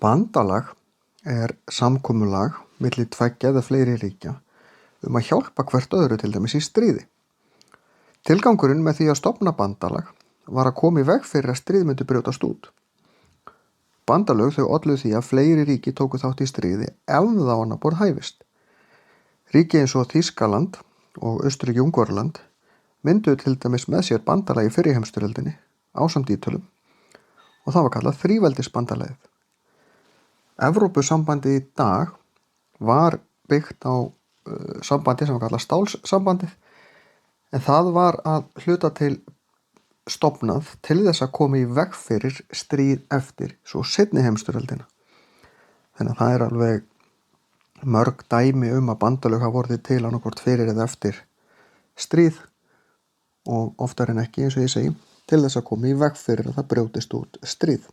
Bandalag er samkomulag milli tveggja eða fleiri ríkja að hjálpa hvert öðru til dæmis í stríði. Tilgangurinn með því að stofna bandalag var að koma í veg fyrir að stríð myndi brjótast út. Bandalög þau ollu því að fleiri ríki tóku þátt í stríði ef það á annað borð hæfist. Ríki eins og Þýskaland og Austurríki-Ungverjaland mynduðu til dæmis með sér bandalag í fyrri heimsstyrjöldinni ásamt Ítölum og það var kallað þríveldisbandalagið. Evrópusambandið í dag var byggt á sambandi sem var kallað stálssambandið, en það var að hluta til stofnað til þess að koma í veg fyrir stríð eftir svo seinni heimsstyrjöldina. Þannig að það er alveg mörg dæmi að bandalög hafa orðið til annaðhvort fyrir eða eftir stríð og oftar en ekki, eins og ég segi, til þess að koma í veg fyrir að það brjótist út stríð.